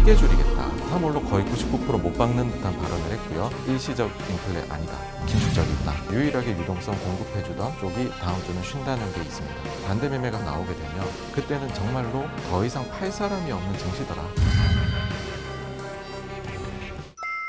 크게 줄이겠다. 3월로 거의 99% 못 박는 듯한 발언을 했고요. 일시적 인플레 아니다. 긴축적이다. 유일하게 유동성 공급해주던 쪽이 다음 주는 쉰다는 게 있습니다. 반대 매매가 나오게 되면 그때는 정말로 더 이상 팔 사람이 없는 증시더라.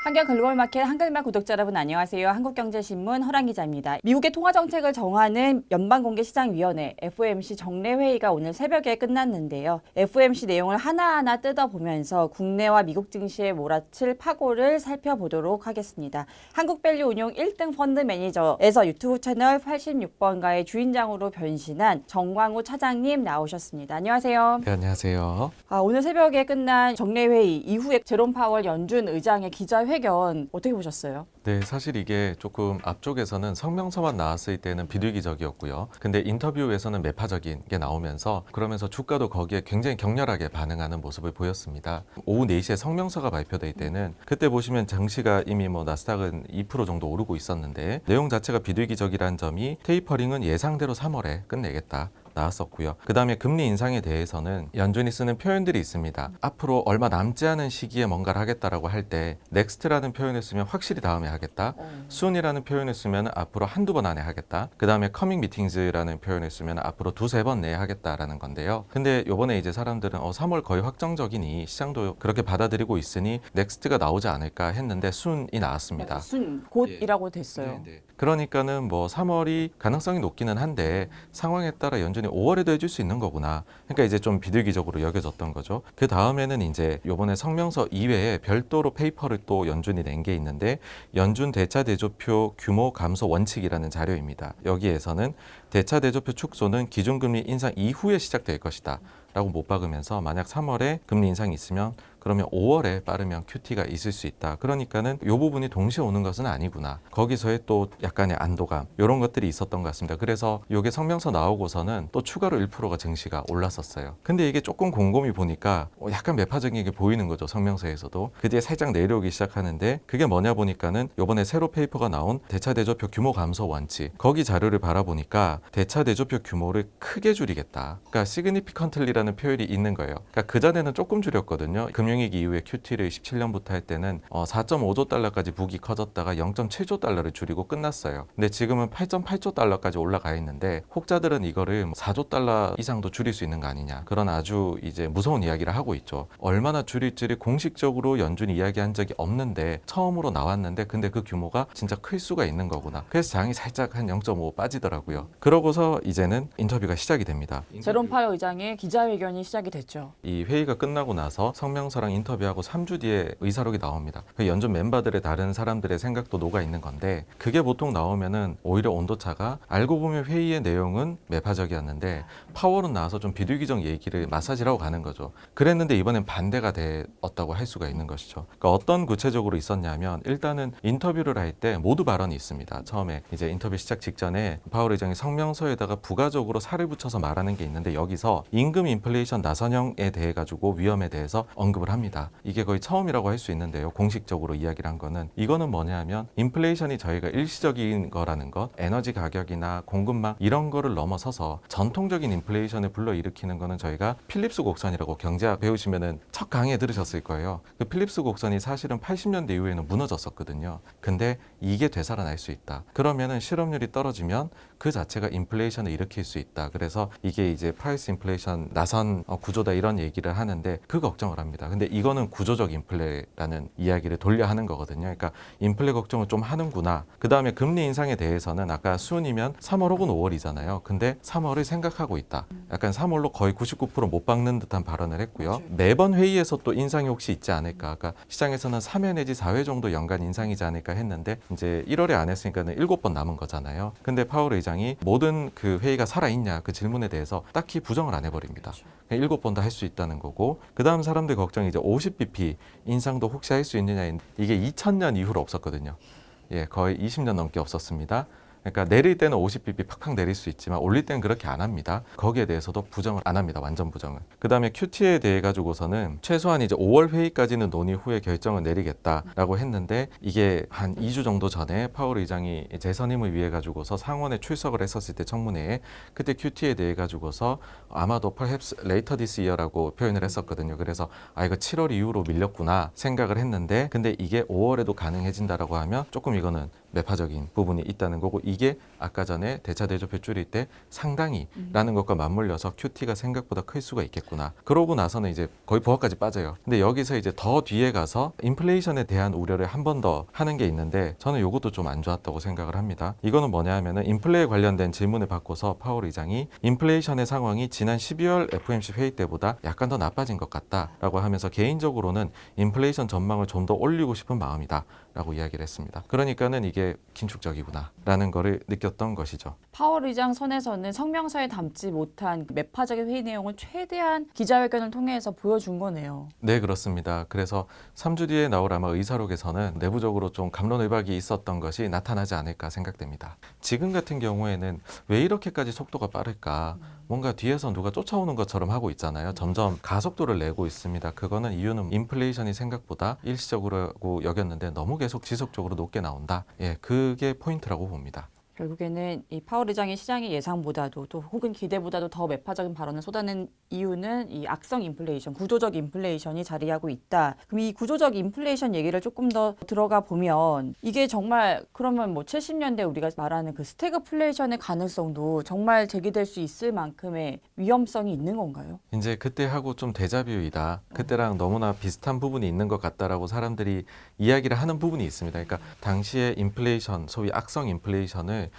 한경 글로벌 마켓 한글말 구독자 여러분 안녕하세요. 한국경제신문 허랑 기자입니다. 미국의 통화정책을 정하는 연방공개시장위원회 FOMC 정례회의가 오늘 새벽에 끝났는데요. FOMC 내용을 하나하나 뜯어보면서 국내와 미국 증시에 몰아칠 파고를 살펴보도록 하겠습니다. 한국밸류 운용 1등 펀드 매니저에서 유튜브 채널 86번가의 주인장으로 변신한 정광우 차장님 나오셨습니다. 안녕하세요. 네, 안녕하세요. 오늘 새벽에 끝난 정례회의 이후에 제롬 파월 연준 의장의 기자회견 어떻게 보셨어요? 네, 사실 이게 조금 앞쪽에서는 성명서만 나왔을 때는 비둘기적이었고요. 근데 인터뷰에서는 매파적인 게 나오면서 그러면서 주가도 거기에 굉장히 격렬하게 반응하는 모습을 보였습니다. 오후 4시에 성명서가 발표될 때는 그때 보시면 증시가 이미 나스닥은 2% 정도 오르고 있었는데 내용 자체가 비둘기적이라는 점이 테이퍼링은 예상대로 3월에 끝내겠다. 나왔었고요. 그 다음에 금리 인상에 대해서는 연준이 쓰는 표현들이 있습니다. 앞으로 얼마 남지 않은 시기에 뭔가를 하겠다라고 할 때 넥스트라는 표현을 쓰면 확실히 다음에 하겠다. soon이라는 표현을 쓰면 앞으로 한두 번 안에 하겠다. 그 다음에 coming meetings라는 표현을 쓰면 앞으로 두세 번 내에 하겠다라는 건데요. 근데 요번에 이제 사람들은 3월 거의 확정적이니 시장도 그렇게 받아들이고 있으니 넥스트가 나오지 않을까 했는데 soon이 나왔습니다. 곧이라고 됐어요. 네. 그러니까는 3월이 가능성이 높기는 한데 상황에 따라 연준이 5월에도 해줄 수 있는 거구나. 그러니까 이제 좀 비둘기적으로 여겨졌던 거죠. 그 다음에는 이제 요번에 성명서 이외에 별도로 페이퍼를 또 연준이 낸 게 있는데 연준 대차 대조표 규모 감소 원칙이라는 자료입니다. 여기에서는 대차 대조표 축소는 기준금리 인상 이후에 시작될 것이다. 라고 못 박으면서 만약 3월에 금리 인상이 있으면 그러면 5월에 빠르면 QT가 있을 수 있다. 그러니까는 이 부분이 동시에 오는 것은 아니구나. 거기서의 또 약간의 안도감 이런 것들이 있었던 것 같습니다. 그래서 이게 성명서 나오고서는 또 추가로 1%가 증시가 올랐었어요. 근데 이게 조금 곰곰이 보니까 약간 매파적인 게 보이는 거죠. 성명서에서도. 그 뒤에 살짝 내려오기 시작하는데 그게 뭐냐 보니까는 이번에 새로 페이퍼가 나온 대차 대조표 규모 감소 원칙 거기 자료를 바라보니까 대차 대조표 규모를 크게 줄이겠다. 그러니까 significantly라는 표현이 있는 거예요. 그러니까 그전에는 조금 줄였거든요. 금융위기 이후에 QT를 17년부터 할 때는 4.5조 달러까지 북이 커졌다가 0.7조 달러를 줄이고 끝났어요. 근데 지금은 8.8조 달러까지 올라가 있는데 혹자들은 이거를 4조 달러 이상도 줄일 수 있는 거 아니냐. 그런 아주 이제 무서운 이야기를 하고 있죠. 얼마나 줄일지를 공식적으로 연준이 이야기한 적이 없는데 처음으로 나왔는데 근데 그 규모가 진짜 클 수가 있는 거구나. 그래서 장이 살짝 한 0.5 빠지더라고요. 그러고서 이제는 인터뷰가 시작이 됩니다. 제롬 파월 의장의 기자회견이 시작이 됐죠. 이 회의가 끝나고 나서 성명서랑 인터뷰하고 3주 뒤에 의사록이 나옵니다. 그 연준 멤버들의 다른 사람들의 생각도 녹아 있는 건데 그게 보통 나오면은 오히려 온도차가 알고 보면 회의의 내용은 매파적이었는데 파월은 나와서 좀 비둘기적 얘기를 마사지라고 가는 거죠. 그랬는데 이번엔 반대가 되었다고 할 수가 있는 것이죠. 그러니까 어떤 구체적으로 있었냐면 일단은 인터뷰를 할 때 모두 발언이 있습니다. 처음에 이제 인터뷰 시작 직전에 파월 의장이 성명서에다가 부가적으로 살을 붙여서 말하는 게 있는데 여기서 임금 인플레이션 나선형에 대해 가지고 위험에 대해서 언급을 합니다. 이게 거의 처음이라고 할 수 있는데요. 공식적으로 이야기를 한 거는 이거는 뭐냐면 인플레이션이 저희가 일시적인 거라는 것, 에너지 가격이나 공급망 이런 거를 넘어서서 전통적인 인플레이션을 불러일으키는 거는 저희가 필립스 곡선이라고 경제학 배우시면은 첫 강의에 들으셨을 거예요. 그 필립스 곡선이 사실은 80년대 이후에는 무너졌었거든요. 근데 이게 되살아날 수 있다. 그러면은 실업률이 떨어지면 그 자체가 인플레이션을 일으킬 수 있다. 그래서 이게 이제 프라이스 인플레이션 나선 구조다 이런 얘기를 하는데 그 걱정을 합니다. 근데 이거는 구조적 인플레라는 이야기를 돌려 하는 거거든요. 그러니까 인플레 걱정을 좀 하는구나. 그 다음에 금리 인상에 대해서는 아까 수은이면 3월 혹은 5월이잖아요. 근데 3월을 생각하고 있다. 약간 3월로 거의 99%못 박는 듯한 발언을 했고요. 매번 회의에서 또 인상이 혹시 있지 않을까. 그러니까 시장에서는 3회 내지 4회 정도 연간 인상이지 않을까 했는데 이제 1월에 안 했으니까는 7번 남은 거잖아요. 근데 파월 의장이 모든 그 회의가 살아있냐 그 질문에 대해서 딱히 부정을 안 해버립니다. 7번 다 할 수 있다는 거고 그 다음 사람들 걱정이 이제 50bp 인상도 혹시 할 수 있느냐 이게 2000년 이후로 없었거든요. 예, 거의 20년 넘게 없었습니다. 그러니까 내릴 때는 50bp 팍팍 내릴 수 있지만 올릴 때는 그렇게 안 합니다. 거기에 대해서도 부정을 안 합니다. 완전 부정을. 그다음에 QT에 대해 가지고서는 최소한 이제 5월 회의까지는 논의 후에 결정을 내리겠다라고 했는데 이게 한 2주 정도 전에 파월 의장이 재선임을 위해 가지고서 상원에 출석을 했었을 때 청문회에 그때 QT에 대해 가지고서 아마도 perhaps later this year라고 표현을 했었거든요. 그래서 이거 7월 이후로 밀렸구나 생각을 했는데 근데 이게 5월에도 가능해진다라고 하면 조금 이거는 매파적인 부분이 있다는 거고 이게 아까 전에 대차 대조표 줄일 때 상당히 라는 것과 맞물려서 QT가 생각보다 클 수가 있겠구나. 그러고 나서는 이제 거의 보합까지 빠져요. 근데 여기서 이제 더 뒤에 가서 인플레이션에 대한 우려를 한 번 더 하는 게 있는데 저는 이것도 좀 안 좋았다고 생각을 합니다. 이거는 뭐냐 하면은 인플레에 관련된 질문을 받고서 파월 의장이 인플레이션의 상황이 지난 12월 FOMC 회의 때보다 약간 더 나빠진 것 같다라고 하면서 개인적으로는 인플레이션 전망을 좀 더 올리고 싶은 마음이다. 라고 이야기를 했습니다. 그러니까는 이게 긴축적이구나 라는 거를 느꼈던 것이죠. 파월 의장 선에서는 성명서에 담지 못한 매파적인 회의 내용을 최대한 기자회견을 통해서 보여준 거네요. 네, 그렇습니다. 그래서 3주 뒤에 나올 아마 의사록에서는 내부적으로 좀 갑론을박이 있었던 것이 나타나지 않을까 생각됩니다. 지금 같은 경우에는 왜 이렇게까지 속도가 빠를까? 뭔가 뒤에서 누가 쫓아오는 것처럼 하고 있잖아요. 점점 가속도를 내고 있습니다. 그거는 이유는 인플레이션이 생각보다 일시적으로 여겼는데 너무 계속 지속적으로 높게 나온다. 예, 그게 포인트라고 봅니다. 결국에는 이 파월 의장이 시장의 예상보다도 또 혹은 기대보다도 더 매파적인 발언을 쏟아낸 이유는 이 악성 인플레이션, 구조적 인플레이션이 자리하고 있다. 그럼 이 구조적 인플레이션 얘기를 조금 더 들어가 보면 이게 정말 그러면 뭐 70년대 우리가 말하는 그 스태그플레이션의 가능성도 정말 제기될 수 있을 만큼의 위험성이 있는 건가요? 이제 그때하고 좀 데자뷰이다. 그때랑 너무나 비슷한 부분이 있는 것 같다라고 사람들이 이야기를 하는 부분이 있습니다. 그러니까 당시에 인플레이션, 소위 악성 인플레이션을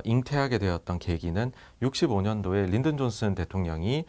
잉태하게 되었던 계기는 65년도에 린든 존슨 대통령이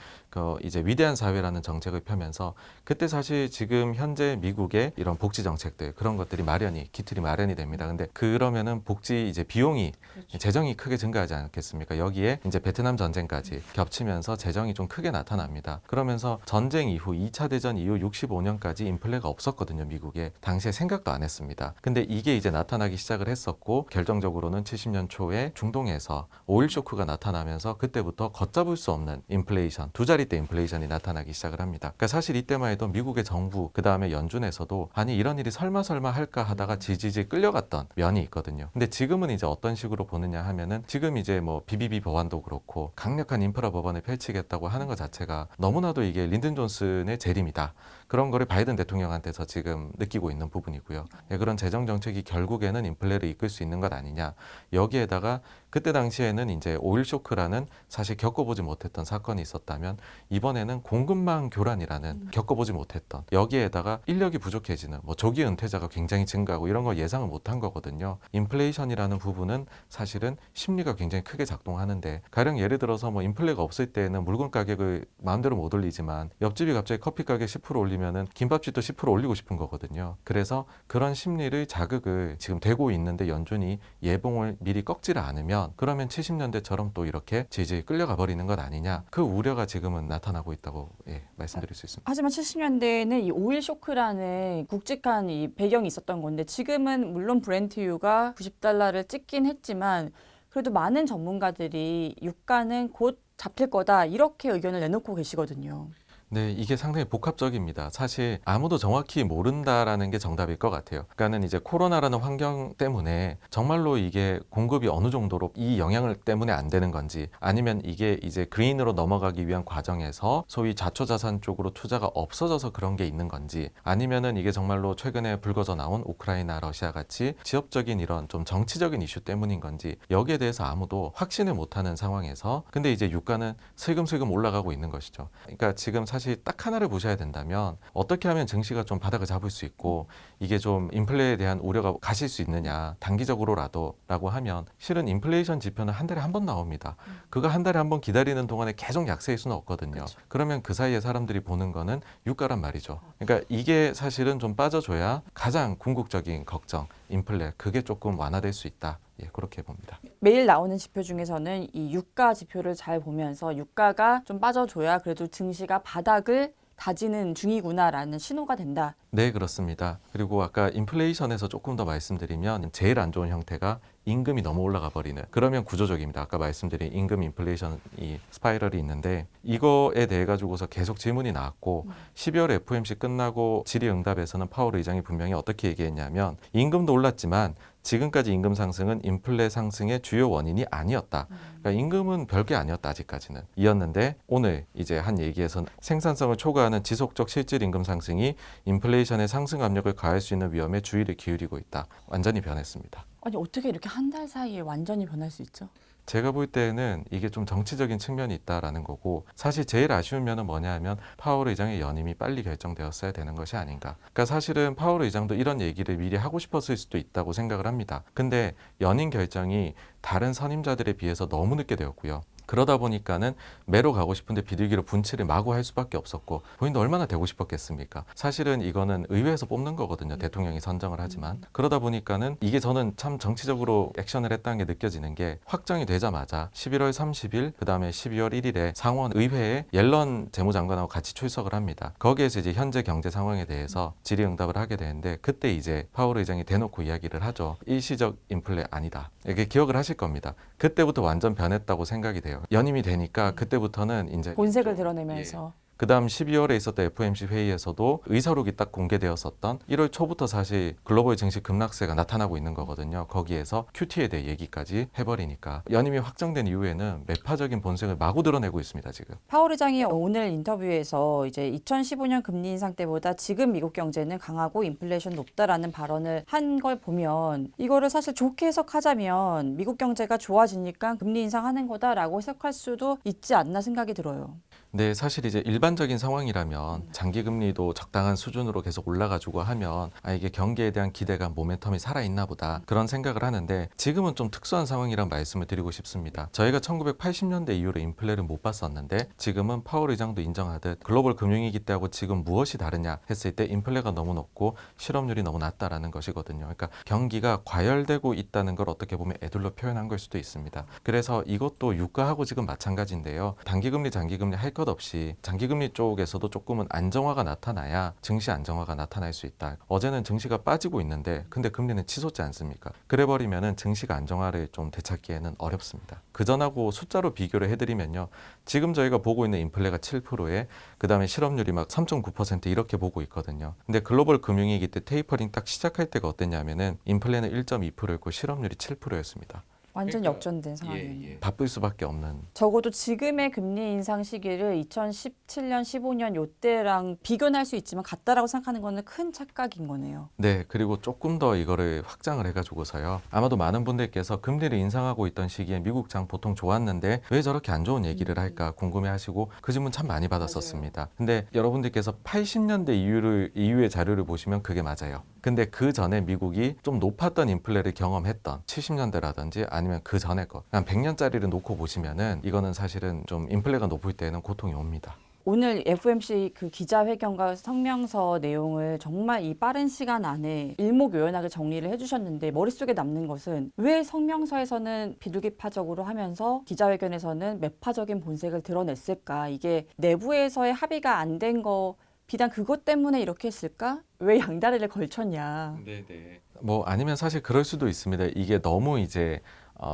이제 위대한 사회라는 정책을 펴면서 그때 사실 지금 현재 미국의 이런 복지 정책들 그런 것들이 기틀이 마련이 됩니다. 근데 그러면은 복지 이제 비용이 재정이 크게 증가하지 않겠습니까? 여기에 이제 베트남 전쟁까지 겹치면서 재정이 좀 크게 나타납니다. 그러면서 전쟁 이후 2차 대전 이후 65년까지 인플레가 없었거든요, 미국에. 당시에 생각도 안 했습니다. 근데 이게 이제 나타나기 시작을 했었고 결정적으로는 70년 초에 중동에서 오일 쇼크가 나타나면서 그때부터 걷잡을 수 없는 인플레이션, 두 자릿대 인플레이션이 나타나기 시작을 합니다. 그러니까 사실 이때만 해도 미국의 정부, 그 다음에 연준에서도 아니 이런 일이 설마 할까 하다가 지지직 끌려갔던 면이 있거든요. 근데 지금은 이제 어떤 식으로 보느냐 하면은 지금 이제 뭐 BBB 법안도 그렇고 강력한 인프라 법안을 펼치겠다고 하는 것 자체가 너무나도 이게 린든 존슨의 재림이다. 그런 거를 바이든 대통령한테서 지금 느끼고 있는 부분이고요. 예, 그런 재정 정책이 결국에는 인플레를 이끌 수 있는 것 아니냐. 여기에다가 그때 당시에는 이제 오일 쇼크라는 사실 겪어보지 못했던 사건이 있었다면 이번에는 공급망 교란이라는 겪어보지 못했던 여기에다가 인력이 부족해지는 뭐 조기 은퇴자가 굉장히 증가하고 이런 걸 예상을 못한 거거든요. 인플레이션이라는 부분은 사실은 심리가 굉장히 크게 작동하는데 가령 예를 들어서 뭐 인플레가 없을 때는 물건 가격을 마음대로 못 올리지만 옆집이 갑자기 커피 가격 10% 올리면은 김밥집도 10% 올리고 싶은 거거든요. 그래서 그런 심리를 자극을 지금 되고 있는데 연준이 예봉을 미리 꺾지를 않으면 그러면 70년대처럼 또 이렇게 질질 끌려가 버리는 것 아니냐. 그 우려가 지금은 나타나고 있다고 말씀드릴 수 있습니다. 하지만 70년대에는 이 오일 쇼크라는 굵직한 이 배경이 있었던 건데 지금은 물론 브렌트유가 $90를 찍긴 했지만 그래도 많은 전문가들이 유가는 곧 잡힐 거다 이렇게 의견을 내놓고 계시거든요. 네, 이게 상당히 복합적입니다. 사실 아무도 정확히 모른다라는 게 정답일 것 같아요. 그러니까는 이제 코로나라는 환경 때문에 정말로 이게 공급이 어느 정도로 이 영향을 때문에 안 되는 건지 아니면 이게 이제 그린으로 넘어가기 위한 과정에서 소위 자초자산 쪽으로 투자가 없어져서 그런 게 있는 건지 아니면은 이게 정말로 최근에 불거져 나온 우크라이나, 러시아 같이 지역적인 이런 좀 정치적인 이슈 때문인 건지 여기에 대해서 아무도 확신을 못하는 상황에서 근데 이제 유가는 슬금슬금 올라가고 있는 것이죠. 그러니까 지금 사실 딱 하나를 보셔야 된다면 어떻게 하면 증시가 좀 바닥을 잡을 수 있고 이게 좀 인플레에 대한 우려가 가실 수 있느냐 단기적으로라도 라고 하면 실은 인플레이션 지표는 한 달에 한 번 나옵니다. 그거 한 달에 한 번 기다리는 동안에 계속 약세일 수는 없거든요. 그렇죠. 그러면 그 사이에 사람들이 보는 거는 유가란 말이죠. 그러니까 이게 사실은 좀 빠져줘야 가장 궁극적인 걱정 인플레 그게 조금 완화될 수 있다. 그렇게 봅니다. 매일 나오는 지표 중에서는 이 유가 지표를 잘 보면서 유가가 좀 빠져줘야 그래도 증시가 바닥을 다지는 중이구나라는 신호가 된다. 네, 그렇습니다. 그리고 아까 인플레이션에서 조금 더 말씀드리면 제일 안 좋은 형태가 임금이 너무 올라가 버리는 그러면 구조적입니다. 아까 말씀드린 임금 인플레이션이 스파이럴이 있는데 이거에 대해 가지고서 계속 질문이 나왔고 12월 FOMC 끝나고 질의응답에서는 파월 의장이 분명히 어떻게 얘기했냐면 임금도 올랐지만 지금까지 임금 상승은 인플레 상승의 주요 원인이 아니었다. 그러니까 임금은 별게 아니었다 아직까지는 이었는데 오늘 이제 한 얘기에서는 생산성을 초과하는 지속적 실질 임금 상승이 인플레이션의 상승 압력을 가할 수 있는 위험에 주의를 기울이고 있다. 완전히 변했습니다. 아니 어떻게 이렇게 한 달 사이에 완전히 변할 수 있죠? 제가 볼 때는 이게 좀 정치적인 측면이 있다라는 거고 사실 제일 아쉬운 면은 뭐냐 하면 파월 의장의 연임이 빨리 결정되었어야 되는 것이 아닌가. 그러니까 사실은 파월 의장도 이런 얘기를 미리 하고 싶었을 수도 있다고 생각을 합니다. 근데 연임 결정이 다른 선임자들에 비해서 너무 늦게 되었고요. 그러다 보니까는 매로 가고 싶은데 비둘기로 분칠을 마구 할 수밖에 없었고 본인도 얼마나 되고 싶었겠습니까? 사실은 이거는 의회에서 뽑는 거거든요. 대통령이 선정을 하지만 그러다 보니까는 이게 저는 참 정치적으로 액션을 했다는 게 느껴지는 게 확정이 되자마자 11월 30일 그다음에 12월 1일에 상원 의회에 옐런 재무장관하고 같이 출석을 합니다. 거기에서 이제 현재 경제 상황에 대해서 질의응답을 하게 되는데 그때 이제 파월 의장이 대놓고 이야기를 하죠. 일시적 인플레 아니다. 이게 기억을 하실 겁니다. 그때부터 완전 변했다고 생각이 돼요. 연임이 되니까 그때부터는 이제 본색을 드러내면서 그 다음 12월에 있었던 FOMC 회의에서도 의사록이 딱 공개되었었던 1월 초부터 사실 글로벌 증시 급락세가 나타나고 있는 거거든요. 거기에서 QT에 대해 얘기까지 해버리니까 연임이 확정된 이후에는 매파적인 본색을 마구 드러내고 있습니다. 지금. 파월 의장이 오늘 인터뷰에서 이제 2015년 금리 인상 때보다 지금 미국 경제는 강하고 인플레이션 높다라는 발언을 한 걸 보면 이거를 사실 좋게 해석하자면 미국 경제가 좋아지니까 금리 인상하는 거다라고 해석할 수도 있지 않나 생각이 들어요. 네, 사실 이제 일반적인 상황이라면 장기 금리도 적당한 수준으로 계속 올라가지고 하면 이게 경기에 대한 기대감, 모멘텀이 살아있나 보다 그런 생각을 하는데 지금은 좀 특수한 상황이란 말씀을 드리고 싶습니다. 저희가 1980년대 이후로 인플레를 못 봤었는데 지금은 파월 의장도 인정하듯 글로벌 금융위기 때하고 지금 무엇이 다르냐 했을 때 인플레가 너무 높고 실업률이 너무 낮다라는 것이거든요. 그러니까 경기가 과열되고 있다는 걸 어떻게 보면 애들로 표현한 걸 수도 있습니다. 그래서 이것도 유가하고 지금 마찬가지인데요. 단기금리, 장기금리 할 것 없이 장기금리 쪽에서도 조금은 안정화가 나타나야 증시 안정화가 나타날 수 있다. 어제는 증시가 빠지고 있는데 근데 금리는 치솟지 않습니까? 그래버리면은 증시가 안정화를 좀 되찾기에는 어렵습니다. 그전하고 숫자로 비교를 해드리면요. 지금 저희가 보고 있는 인플레가 7%에 그 다음에 실업률이 막 3.9% 이렇게 보고 있거든요. 근데 글로벌 금융위기 때 테이퍼링 딱 시작할 때가 어땠냐면은 인플레는 1.2%였고 실업률이 7%였습니다. 완전 그러니까, 역전된 상황이에요. 바쁠 수밖에 없는. 적어도 지금의 금리 인상 시기를 2017년, 15년 요때랑 비교는 할 수 있지만 같다라고 생각하는 거는 큰 착각인 거네요. 네, 그리고 조금 더 이거를 확장을 해가지고서요. 아마도 많은 분들께서 금리를 인상하고 있던 시기에 미국 장 보통 좋았는데 왜 저렇게 안 좋은 얘기를 할까 궁금해하시고 그 질문 참 많이 받았었습니다. 근데 여러분들께서 80년대 이후의 자료를 보시면 그게 맞아요. 근데 그 전에 미국이 좀 높았던 인플레를 경험했던 70년대라든지 아니면 그 전에 거, 한 100년짜리를 놓고 보시면은 이거는 사실은 좀 인플레가 높을 때는 고통이 옵니다. 오늘 FOMC 그 기자회견과 성명서 내용을 정말 이 빠른 시간 안에 일목요연하게 정리를 해주셨는데 머릿속에 남는 것은 왜 성명서에서는 비둘기파적으로 하면서 기자회견에서는 매파적인 본색을 드러냈을까? 이게 내부에서의 합의가 안 된 거 비단 그것 때문에 이렇게 했을까? 왜 양다리를 걸쳤냐? 네네. 뭐 아니면 사실 그럴 수도 있습니다. 이게 너무 이제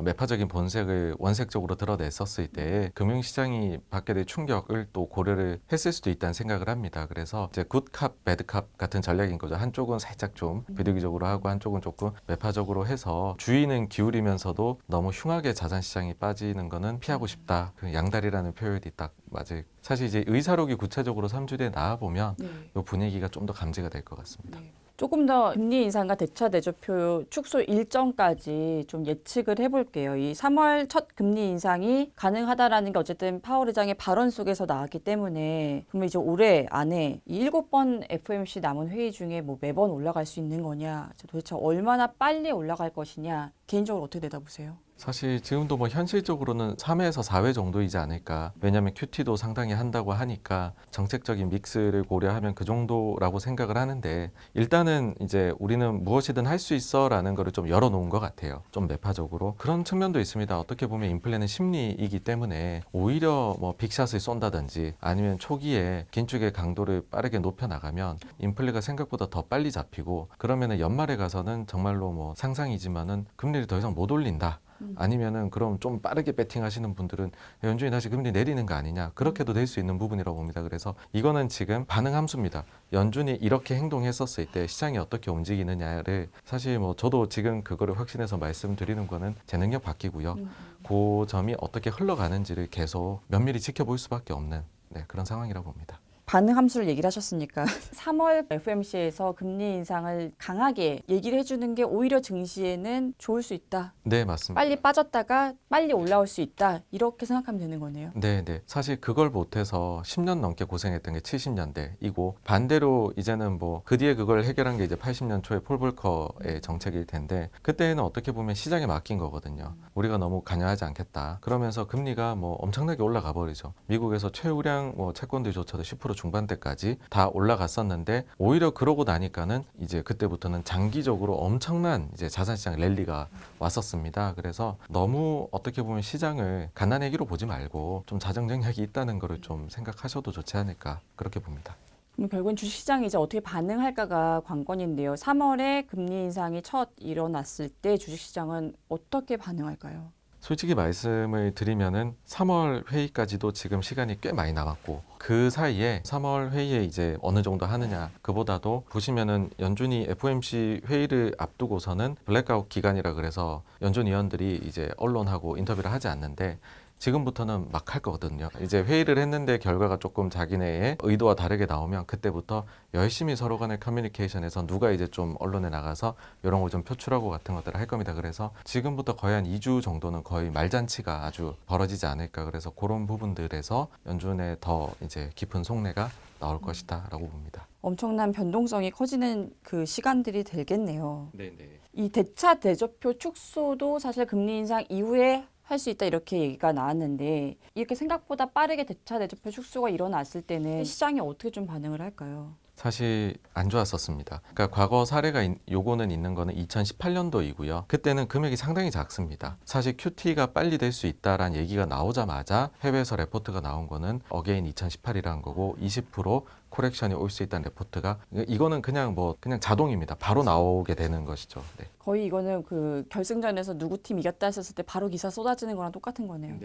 매파적인 본색을 원색적으로 드러냈었을 때 금융시장이 받게 될 충격을 또 고려를 했을 수도 있다는 생각을 합니다. 그래서 이제 굿캅, 배드캅 같은 전략인 거죠. 한쪽은 살짝 좀 비둘기적으로 하고 한쪽은 조금 매파적으로 해서 주의는 기울이면서도 너무 흉하게 자산시장이 빠지는 거는 피하고 싶다. 그 양다리라는 표현이 딱 맞을. 사실 이제 의사록이 구체적으로 3주 뒤에 나와보면 이 분위기가 좀 더 감지가 될 것 같습니다. 조금 더 금리 인상과 대차 대조표 축소 일정까지 좀 예측을 해볼게요. 이 3월 첫 금리 인상이 가능하다라는 게 어쨌든 파월 의장의 발언 속에서 나왔기 때문에 그러면 이제 올해 안에 이 7번 FOMC 남은 회의 중에 뭐 매번 올라갈 수 있는 거냐, 도대체 얼마나 빨리 올라갈 것이냐, 개인적으로 어떻게 내다보세요? 사실 지금도 뭐 현실적으로는 3회에서 4회 정도이지 않을까. 왜냐하면 QT도 상당히 한다고 하니까 정책적인 믹스를 고려하면 그 정도라고 생각을 하는데, 일단은 이제 우리는 무엇이든 할 수 있어라는 거를 좀 열어놓은 것 같아요. 좀 매파적으로 그런 측면도 있습니다. 어떻게 보면 인플레는 심리이기 때문에 오히려 뭐 빅샷을 쏜다든지 아니면 초기에 긴축의 강도를 빠르게 높여 나가면 인플레가 생각보다 더 빨리 잡히고, 그러면은 연말에 가서는 정말로 뭐 상상이지만은 금리를 더 이상 못 올린다. 아니면은 그럼 좀 빠르게 배팅하시는 분들은 연준이 다시 금리 내리는 거 아니냐, 그렇게도 될 수 있는 부분이라고 봅니다. 그래서 이거는 지금 반응 함수입니다. 연준이 이렇게 행동했었을 때 시장이 어떻게 움직이느냐를, 사실 뭐 저도 지금 그거를 확신해서 말씀드리는 거는 제 능력 바뀌고요. 그 점이 어떻게 흘러가는지를 계속 면밀히 지켜볼 수밖에 없는 그런 상황이라고 봅니다. 반응 함수를 얘기를 하셨으니까 3월 FOMC에서 금리 인상을 강하게 얘기를 해주는 게 오히려 증시에는 좋을 수 있다. 네, 맞습니다. 빨리 빠졌다가 빨리 올라올 수 있다. 이렇게 생각하면 되는 거네요. 네. 사실 그걸 못해서 10년 넘게 고생했던 게 70년대이고, 반대로 이제는 뭐 그 뒤에 그걸 해결한 게 이제 80년 초에 폴 볼커의 정책일 텐데, 그때는 어떻게 보면 시장에 맡긴 거거든요. 우리가 너무 관여하지 않겠다. 그러면서 금리가 뭐 엄청나게 올라가 버리죠. 미국에서 최우량 뭐 채권들조차도 10% 중반대까지 다 올라갔었는데, 오히려 그러고 나니까는 이제 그때부터는 장기적으로 엄청난 이제 자산시장 랠리가 왔었습니다. 그래서 너무 어떻게 보면 시장을 갓난애기로 보지 말고 좀 자정적략이 있다는 거를 좀 생각하셔도 좋지 않을까, 그렇게 봅니다. 그럼 결국은 주식시장이 이제 어떻게 반응할까가 관건인데요. 3월에 금리 인상이 첫 일어났을 때 주식시장은 어떻게 반응할까요? 솔직히 말씀을 드리면은 3월 회의까지도 지금 시간이 꽤 많이 남았고, 그 사이에 3월 회의에 이제 어느 정도 하느냐, 그보다도 보시면은 연준이 FOMC 회의를 앞두고서는 블랙아웃 기간이라 그래서 연준 위원들이 이제 언론하고 인터뷰를 하지 않는데, 지금부터는 막 할 거거든요. 이제 회의를 했는데 결과가 조금 자기네의 의도와 다르게 나오면 그때부터 열심히 서로 간의 커뮤니케이션에서 누가 이제 좀 언론에 나가서 이런 걸 좀 표출하고 같은 것들을 할 겁니다. 그래서 지금부터 거의 한 2주 정도는 거의 말잔치가 아주 벌어지지 않을까. 그래서 그런 부분들에서 연준의 더 이제 깊은 속내가 나올 것이다 라고 봅니다. 엄청난 변동성이 커지는 그 시간들이 되겠네요. 네네. 이 대차 대조표 축소도 사실 금리 인상 이후에 할 수 있다 이렇게 얘기가 나왔는데, 이렇게 생각보다 빠르게 대차 대조표 축소가 일어났을 때는 시장이 어떻게 좀 반응을 할까요? 사실 안 좋았었습니다. 그러니까 과거 사례가 요거는 있는 거는 2018년도이고요. 그때는 금액이 상당히 작습니다. 사실 QT가 빨리 될 수 있다라는 얘기가 나오자마자 해외에서 레포트가 나온 거는 어게인 2018이라는 거고, 20% 코렉션이 올 수 있다는 레포트가, 이거는 그냥 자동입니다. 바로 나오게 되는 것이죠. 네. 거의 이거는 그 결승전에서 누구 팀 이겼다 했었을 때 바로 기사 쏟아지는 거랑 똑같은 거네요.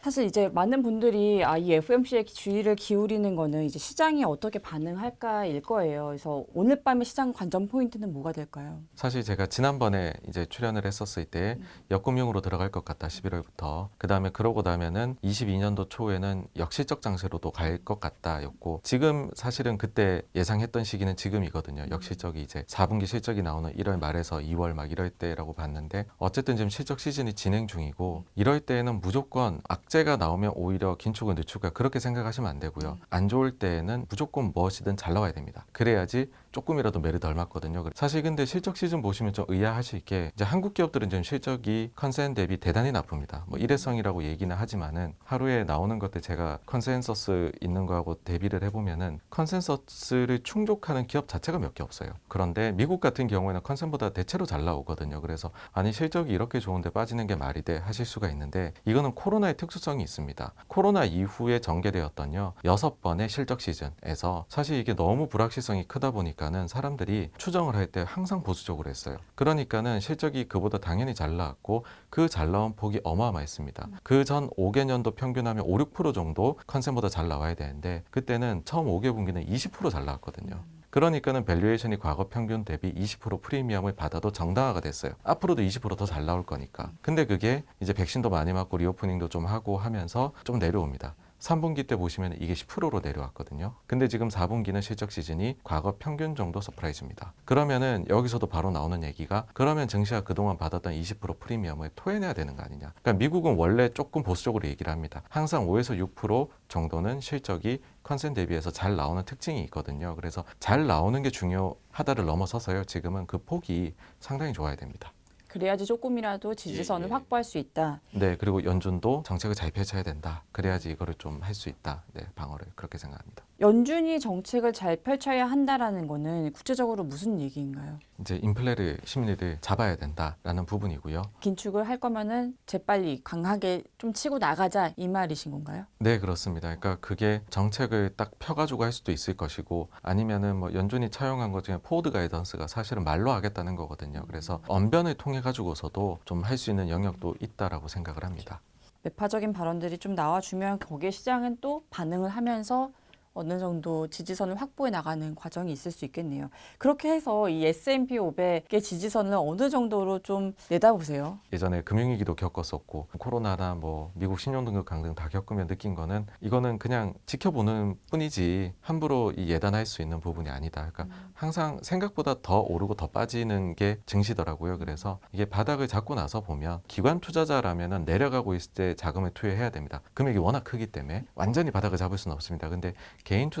사실 이제 많은 분들이 이 FOMC에 주의를 기울이는 거는 이제 시장이 어떻게 반응할까일 거예요. 그래서 오늘 밤의 시장 관전 포인트는 뭐가 될까요? 사실 제가 지난번에 이제 출연을 했었을 때 역금융으로 들어갈 것 같다, 11월부터. 그 다음에 그러고 나면은 22년도 초에는 역실적 장세로도 갈 것 같다였고, 지금 사실은 그때 예상했던 시기는 지금이거든요. 역실적이 이제 4분기 실적이 나오는 1월 말에서 2월 막 이럴 때라고 봤는데, 어쨌든 지금 실적 시즌이 진행 중이고, 이럴 때에는 무조건 악재가 나오면 오히려 긴축은 늦출까, 그렇게 생각하시면 안 되고요. 안 좋을 때에는 무조건 무엇이든 잘 나와야 됩니다. 그래야지 조금이라도 매를 덜 맞거든요. 사실 근데 실적 시즌 보시면 좀 의아하실 게, 이제 한국 기업들은 지금 실적이 컨센 대비 대단히 나쁩니다. 뭐 일회성이라고 얘기는 하지만은 하루에 나오는 것들 제가 컨센서스 있는 거하고 대비를 해보면은 컨센서스를 충족하는 기업 자체가 몇 개 없어요. 그런데 미국 같은 경우에는 컨센보다 대체로 잘 나오거든요. 그래서 아니 실적이 이렇게 좋은데 빠지는 게 말이 돼 하실 수가 있는데, 이거는 코로나의 특수성이 있습니다. 코로나 이후에 전개되었던요 6번의 실적 시즌에서 사실 이게 너무 불확실성이 크다 보니까는 사람들이 추정을 할 때 항상 보수적으로 했어요. 그러니까는 실적이 그보다 당연히 잘 나왔고, 그 잘 나온 폭이 어마어마했습니다. 그 전 5개년도 평균하면 5, 6% 정도 컨센보다 잘 나와야 되는데, 그때는 처음 5개 분기는 20% 잘 나왔거든요. 그러니까는 밸류에이션이 과거 평균 대비 20% 프리미엄을 받아도 정당화가 됐어요. 앞으로도 20% 더 잘 나올 거니까. 근데 그게 이제 백신도 많이 맞고 리오프닝도 좀 하고 하면서 좀 내려옵니다. 3분기 때 보시면 이게 10%로 내려왔거든요. 근데 지금 4분기는 실적 시즌이 과거 평균 정도 서프라이즈입니다. 그러면은 여기서도 바로 나오는 얘기가, 그러면 증시가 그동안 받았던 20% 프리미엄을 토해내야 되는 거 아니냐. 그러니까 미국은 원래 조금 보수적으로 얘기를 합니다. 항상 5에서 6% 정도는 실적이 컨센 대비해서 잘 나오는 특징이 있거든요. 그래서 잘 나오는 게 중요하다를 넘어서서요, 지금은 그 폭이 상당히 좋아야 됩니다. 그래야지 조금이라도 지지선을 예. 확보할 수 있다. 네, 그리고 연준도 정책을 잘 펼쳐야 된다. 그래야지 이거를 좀 할 수 있다. 네, 방어를 그렇게 생각합니다. 연준이 정책을 잘 펼쳐야 한다라는 거는 구체적으로 무슨 얘기인가요? 이제 인플레를 심리를 잡아야 된다라는 부분이고요. 긴축을 할 거면은 재빨리 강하게 좀 치고 나가자 이 말이신 건가요? 네, 그렇습니다. 그러니까 그게 정책을 딱 펴가지고 할 수도 있을 것이고 아니면은 뭐 연준이 차용한 것 중에 포워드 가이던스가 사실은 말로 하겠다는 거거든요. 그래서 언변을 통해 가지고서도 좀 할 수 있는 영역도 있다라고 생각을 합니다. 매파적인 발언들이 좀 나와주면 거기에 시장은 또 반응을 하면서 어느 정도 지지선을 확보해 나가는 과정이 있을 수 있겠네요. 그렇게 해서 이 S&P 500의 지지선을 어느 정도로 좀 내다보세요? 예전에 금융위기도 겪었었고 코로나나 뭐 미국 신용등급 강등 다 겪으면 느낀 거는 이거는 그냥 지켜보는 뿐이지 함부로 이 예단할 수 있는 부분이 아니다. 그러니까 항상 생각보다 더 오르고 더 빠지는 게 증시더라고요. 그래서 이게 바닥을 잡고 나서 보면 기관 투자자라면은 내려가고 있을 때 자금을 투여해야 됩니다. 금액이 워낙 크기 때문에 완전히 바닥을 잡을 수는 없습니다. 근데 개인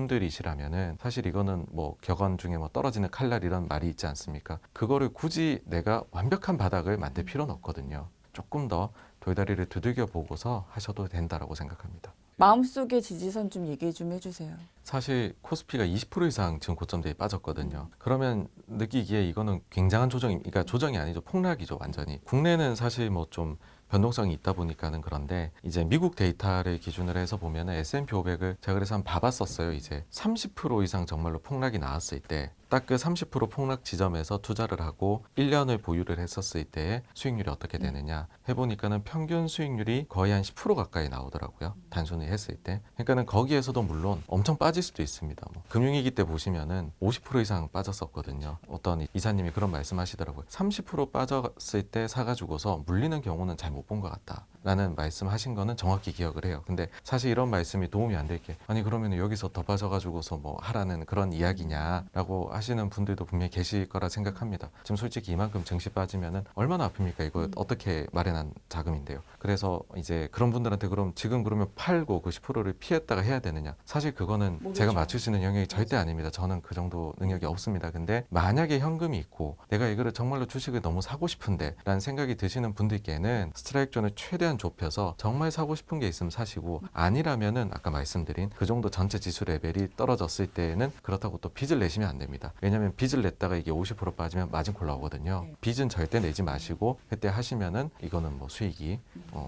투자자분들이시라면은 사실 이거는 뭐 격언 중에 뭐 떨어지는 칼날 이런 말이 있지 않습니까? 그거를 굳이 내가 완벽한 바닥을 만들 필요는 없거든요. 조금 더 돌다리를 두들겨 보고서 하셔도 된다라고 생각합니다. 마음속의 지지선 좀 얘기 좀 해주세요. 사실 코스피가 20% 이상 지금 고점대에 빠졌거든요. 그러면 느끼기에 이거는 굉장한 그러니까 조정이 아니죠. 폭락이죠, 완전히. 국내는 사실 뭐 좀 변동성이 있다 보니까는 그런데 이제 미국 데이터를 기준으로 해서 보면은 S&P 500을 제가 그래서 한번 봐봤었어요. 이제 30% 이상 정말로 폭락이 나왔을 때 딱 그 30% 폭락 지점에서 투자를 하고 1년을 보유를 했었을 때 수익률이 어떻게 되느냐 해보니까는 평균 수익률이 거의 한 10% 가까이 나오더라고요. 단순히 했을 때. 그러니까는 거기에서도 물론 엄청 빠질 수도 있습니다. 뭐 금융위기 때 보시면은 50% 이상 빠졌었거든요. 어떤 이사님이 그런 말씀하시더라고요. 30% 빠졌을 때 사가지고서 물리는 경우는 잘 못 본 것 같다. 라는 말씀하신 거는 정확히 기억을 해요. 근데 사실 이런 말씀이 도움이 안 될 게 아니 그러면 여기서 더 빠져가지고서 뭐 하라는 그런 이야기냐라고 하시는 분들도 분명히 계실 거라 생각합니다. 지금 솔직히 이만큼 증시 빠지면은 얼마나 아픕니까? 이거 어떻게 마련한 자금인데요. 그래서 이제 그런 분들한테 그럼 지금 그러면 팔고 그 10%를 피했다가 해야 되느냐? 사실 그거는 모르죠. 제가 맞출 수 있는 영역이 절대 아닙니다. 저는 그 정도 능력이 없습니다. 근데 만약에 현금이 있고 내가 이거를 정말로 주식을 너무 사고 싶은데 라는 생각이 드시는 분들께는 스트라이크 존을 최대한 좁혀서 정말 사고 싶은 게 있으면 사시고 아니라면은 아까 말씀드린 그 정도 전체 지수 레벨이 떨어졌을 때에는 그렇다고 또 빚을 내시면 안 됩니다. 왜냐하면 빚을 냈다가 이게 50% 빠지면 마진콜 나오거든요. 네. 빚은 절대 내지 마시고 그때 하시면은 이거는 뭐 수익이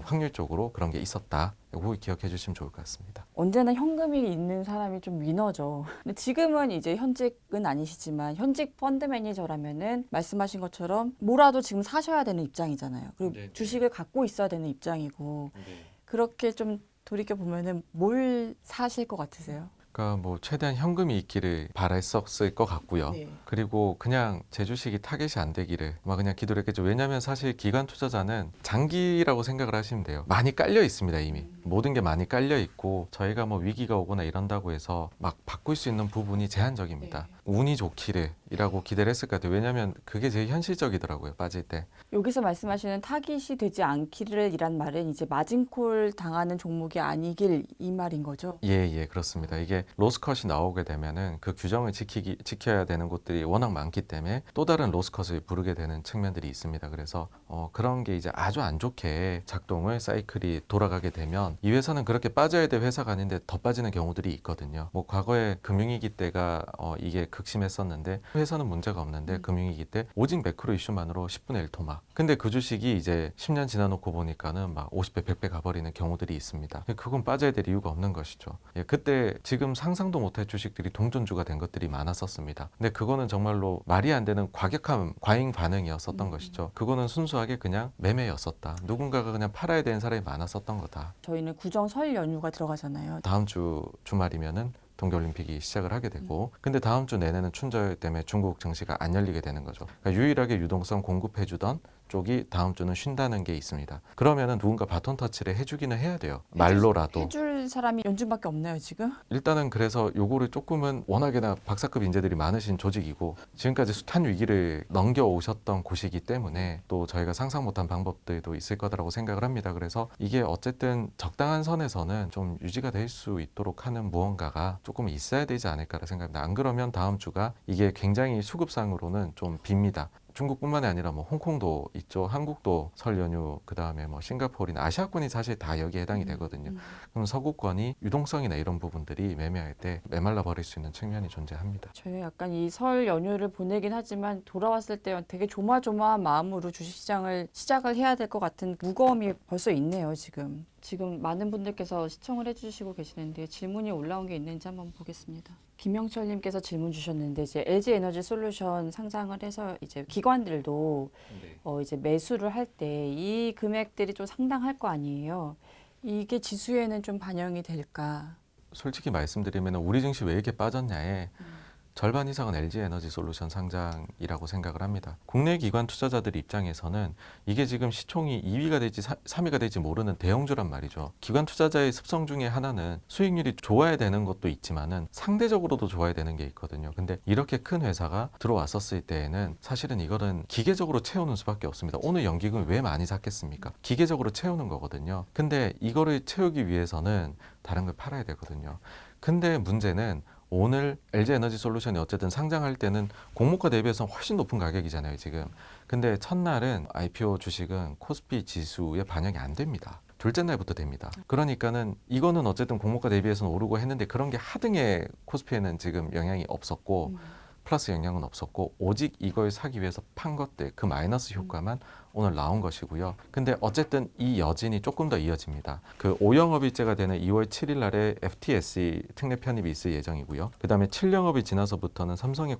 확률적으로 그런 게 있었다. 이거 기억해 주시면 좋을 것 같습니다. 언제나 현금이 있는 사람이 좀 위너죠. 근데 지금은 이제 현직은 아니시지만 현직 펀드 매니저라면은 말씀하신 것처럼 뭐라도 지금 사셔야 되는 입장이잖아요. 그리고 네, 네. 주식을 갖고 있어야 되는 입장이고 그렇게 좀 돌이켜 보면은 뭘 사실 것 같으세요? 그러니까 뭐 최대한 현금이 있기를 바랬었을 것 같고요. 네. 그리고 그냥 제 주식이 타겟이 안 되기를 막 그냥 기도를 했겠죠. 왜냐하면 사실 기관 투자자는 장기라고 생각을 하시면 돼요. 많이 깔려 있습니다 이미. 모든 게 많이 깔려 있고 저희가 뭐 위기가 오거나 이런다고 해서 막 바꿀 수 있는 부분이 제한적입니다. 운이 좋기를이라고 기대를 했을 것 같아요. 왜냐하면 그게 제일 현실적이더라고요. 빠질 때. 여기서 말씀하시는 타깃이 되지 않기를 이란 말은 이제 마진콜 당하는 종목이 아니길 이 말인 거죠. 예, 그렇습니다. 이게 로스컷이 나오게 되면은 그 규정을 지켜야 되는 곳들이 워낙 많기 때문에 또 다른 로스컷을 부르게 되는 측면들이 있습니다. 그래서 그런 게 이제 아주 안 좋게 작동을 사이클이 돌아가게 되면 이 회사는 그렇게 빠져야 될 회사가 아닌데 더 빠지는 경우들이 있거든요. 뭐 과거에 금융위기 때가 이게 극심했었는데 회사는 문제가 없는데 금융위기 때 오직 매크로 이슈만으로 10분의 1 토막. 근데 그 주식이 이제 10년 지나놓고 보니까는 막 50배, 100배 가버리는 경우들이 있습니다. 그건 빠져야 될 이유가 없는 것이죠. 예, 그때 지금 상상도 못할 주식들이 동전주가 된 것들이 많았었습니다. 근데 그거는 정말로 말이 안 되는 과격한 과잉 반응이었었던 것이죠. 그거는 순수하게 그냥 매매였었다. 누군가가 그냥 팔아야 되는 사람이 많았었던 거다. 저희는 구정 설 연휴가 들어가잖아요. 다음 주 주말이면은 동계올림픽이 시작을 하게 되고 근데 다음 주 내내는 춘절 때문에 중국 증시가 안 열리게 되는 거죠. 그러니까 유일하게 유동성 공급해주던 쪽이 다음 주는 쉰다는 게 있습니다. 그러면은 누군가 바톤 터치를 해주기는 해야 돼요. 말로라도. 해줄 할 사람이 연준밖에 없나요, 지금? 일단은 그래서 요거를 조금은 워낙에나 박사급 인재들이 많으신 조직이고 지금까지 숱한 위기를 넘겨오셨던 곳이기 때문에 또 저희가 상상 못한 방법들도 있을 거라고 생각을 합니다. 그래서 이게 어쨌든 적당한 선에서는 좀 유지가 될 수 있도록 하는 무언가가 조금 있어야 되지 않을까라 생각합니다. 안 그러면 다음 주가 이게 굉장히 수급상으로는 좀 빕니다. 중국뿐만이 아니라 뭐 홍콩도 있죠. 한국도 설 연휴 그다음에 뭐 싱가포르나 아시아권이 사실 다 여기에 해당이 되거든요. 그럼 서구권이 유동성이나 이런 부분들이 매매할 때 메말라 버릴 수 있는 측면이 존재합니다. 저희 약간 이 설 연휴를 보내긴 하지만 돌아왔을 때 되게 조마조마한 마음으로 주식시장을 시작을 해야 될 것 같은 무거움이 벌써 있네요, 지금. 지금 많은 분들께서 시청을 해주시고 계시는데 질문이 올라온 게 있는지 한번 보겠습니다. 김영철님께서 질문 주셨는데 이제 LG 에너지 솔루션 상장을 해서 이제 기관들도 이제 매수를 할 때 이 금액들이 좀 상당할 거 아니에요. 이게 지수에는 좀 반영이 될까? 솔직히 말씀드리면 우리 증시 왜 이렇게 빠졌냐에 절반 이상은 LG 에너지 솔루션 상장이라고 생각을 합니다. 국내 기관 투자자들 입장에서는 이게 지금 시총이 2위가 될지 3위가 될지 모르는 대형주란 말이죠. 기관 투자자의 습성 중에 하나는 수익률이 좋아야 되는 것도 있지만은 상대적으로도 좋아야 되는 게 있거든요. 근데 이렇게 큰 회사가 들어왔었을 때에는 사실은 이거는 기계적으로 채우는 수밖에 없습니다. 오늘 연기금 왜 많이 샀겠습니까? 기계적으로 채우는 거거든요. 근데 이거를 채우기 위해서는 다른 걸 팔아야 되거든요. 근데 문제는 오늘 LG 에너지 솔루션이 어쨌든 상장할 때는 공모가 대비해서 훨씬 높은 가격이잖아요, 지금. 근데 첫날은 IPO 주식은 코스피 지수에 반영이 안 됩니다. 둘째 날부터 됩니다. 그러니까는 이거는 어쨌든 공모가 대비해서는 오르고 했는데 그런 게 하등의 코스피에는 지금 영향이 없었고 플러스 영향은 없었고 오직 이걸 사기 위해서 판 것들 그 마이너스 효과만 오늘 나온 것이고요. 근데 어쨌든 이 여진이 조금 더 이어집니다. 그 5영업일째가 되는 2월 7일 날에 FTSE 특례 편입이 있을 예정이고요. 그 다음에 7영업이 지나서부터는 삼성의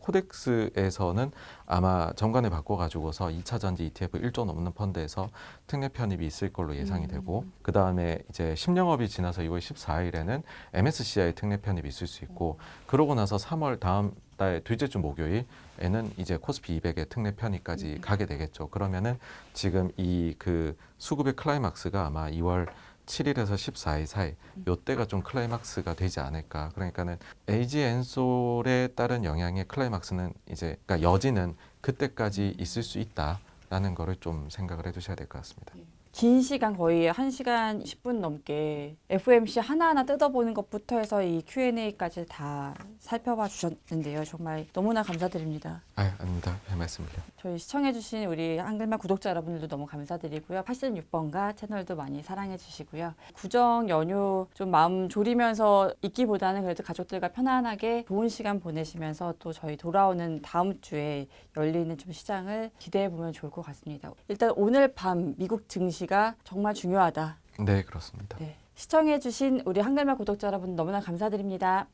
코덱스에서는 아마 정관을 바꿔가지고서 2차 전지 ETF 1조 넘는 펀드에서 특례 편입이 있을 걸로 예상이 되고 그 다음에 이제 10영업이 지나서 2월 14일에는 MSCI 특례 편입이 있을 수 있고 그러고 나서 3월 다음 달 둘째 주 목요일에는 이제 코스피 200의 특례 편입까지 가게 되겠죠. 그러면은 지금 이 그 수급의 클라이막스가 아마 2월 7일에서 14일 사이 요때가 좀 클라이막스가 되지 않을까. 그러니까는 LG 엔솔에 따른 영향의 클라이막스는 이제 그러니까 여지는 그때까지 있을 수 있다라는 거를 좀 생각을 해두셔야 될 것 같습니다. 긴 시간 거의 1시간 10분 넘게 FOMC 하나하나 뜯어보는 것부터 해서 이 Q&A까지 다 살펴봐 주셨는데요. 정말 너무나 감사드립니다. 아닙니다. 별 말씀을요. 저희 시청해주신 우리 한글말 구독자 여러분들도 너무 감사드리고요. 86번가 채널도 많이 사랑해주시고요. 구정 연휴 좀 마음 졸이면서 있기보다는 그래도 가족들과 편안하게 좋은 시간 보내시면서 또 저희 돌아오는 다음 주에 열리는 좀 시장을 기대해보면 좋을 것 같습니다. 일단 오늘 밤 미국 증시가 정말 중요하다. 네, 그렇습니다. 네. 시청해주신 우리 한글말 구독자 여러분 너무나 감사드립니다.